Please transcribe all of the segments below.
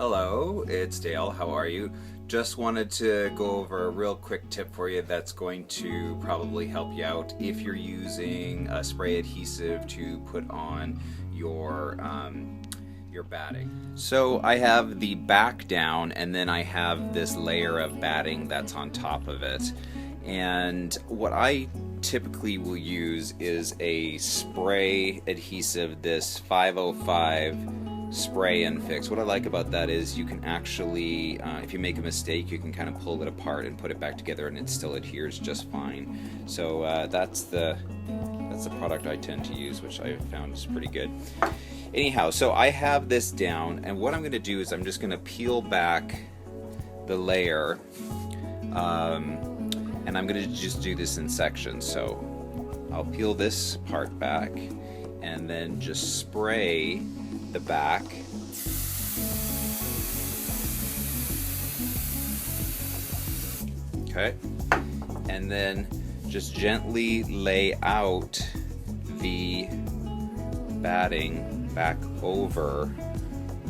Hello, it's Dale. How are you? Just wanted to go over a real quick tip for you that's going to probably help you out if you're using a spray adhesive to put on your batting. So I have the back down and then I have this layer of batting that's on top of it. And what I typically will use is a spray adhesive, this 505 spray and fix. What I like about that is you can actually, if you make a mistake, you can kind of pull it apart and put it back together and it still adheres just fine. So that's the product I tend to use, which I found is pretty good. Anyhow, so I have this down, and what I'm going to do is I'm just going to peel back the layer, and I'm going to just do this in sections. So I'll peel this part back and then just spray the back. Okay, and then just gently lay out the batting back over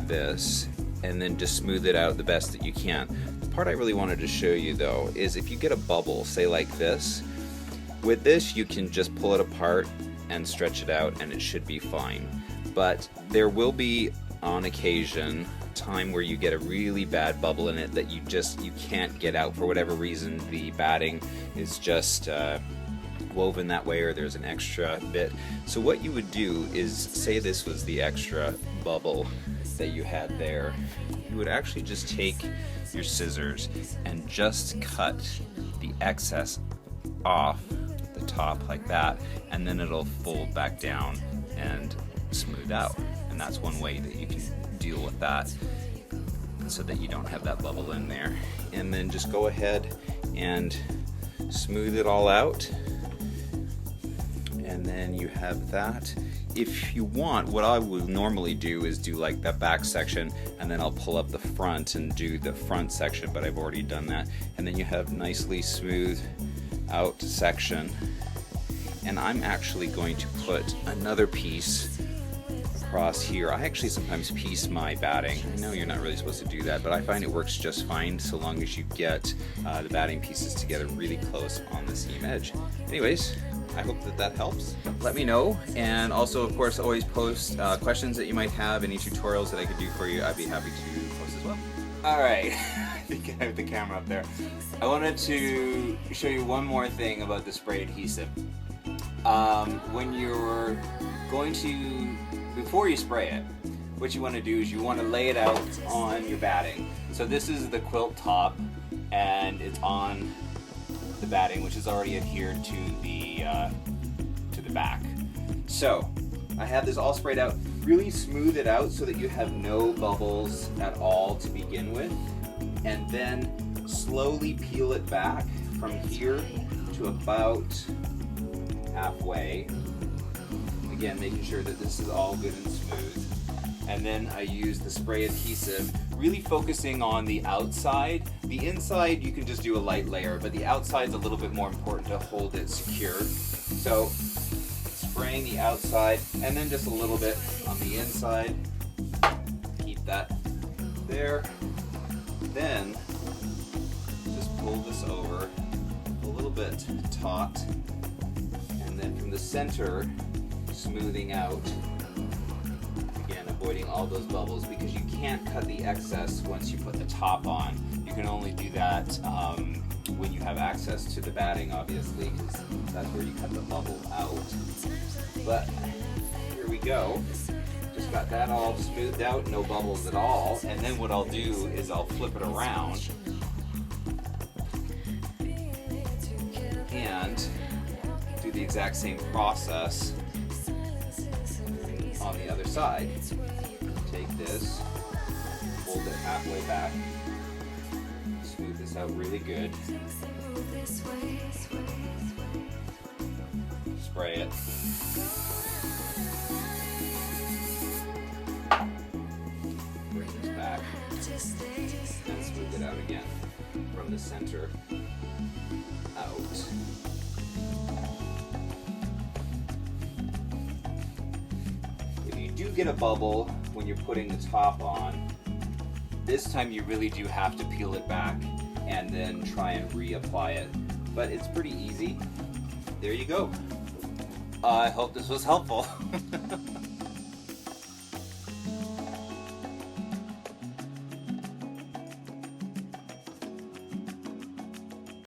this and then just smooth it out the best that you can. The part I really wanted to show you though is if you get a bubble, say like this, with this you can just pull it apart and stretch it out and it should be fine. But there will be on occasion time where you get a really bad bubble in it that you can't get out for whatever reason. The batting is just woven that way, or there's an extra bit. So what you would do is, say this was the extra bubble that you had there, you would actually just take your scissors and just cut the excess off the top like that, and then it'll fold back down and smooth out. And that's one way that you can deal with that so that you don't have that bubble in there. And then just go ahead and smooth it all out, and then you have that. If you want, what I would normally do is do like that back section, and then I'll pull up the front and do the front section, but I've already done that. And then you have nicely smooth out section. And I'm actually going to put another piece across here. I actually sometimes piece my batting. I know you're not really supposed to do that, but I find it works just fine so long as you get the batting pieces together really close on the seam edge. Anyways, I hope that helps. Let me know, and also of course always post questions that you might have, any tutorials that I could do for you. I'd be happy to post as well. Alright, I think I have the camera up there. I wanted to show you one more thing about the spray adhesive. When you're going to, before you spray it, what you want to do is you want to lay it out on your batting. So this is the quilt top, and it's on the batting, which is already adhered to the back. So I have this all sprayed out. Really smooth it out so that you have no bubbles at all to begin with, and then slowly peel it back from here to about halfway. Again, making sure that this is all good and smooth. And then I use the spray adhesive, really focusing on the outside. The inside you can just do a light layer, but the outside is a little bit more important to hold it secure. So spraying the outside and then just a little bit on the inside. Keep that there. Then just pull this over a little bit taut, and then from the center smoothing out. Again, avoiding all those bubbles because you can't cut the excess once you put the top on. You can only do that when you have access to the batting, obviously, because that's where you cut the bubble out. But here we go. Just got that all smoothed out, no bubbles at all. And then what I'll do is I'll flip it around and do the exact same process on the other side. Take this, fold it halfway back, smooth this out really good, spray it, bring this back, and smooth it out again from the center out. If you do get a bubble when you're putting the top on, This time you really do have to peel it back and then try and reapply it. But it's pretty easy. There you go. I hope this was helpful.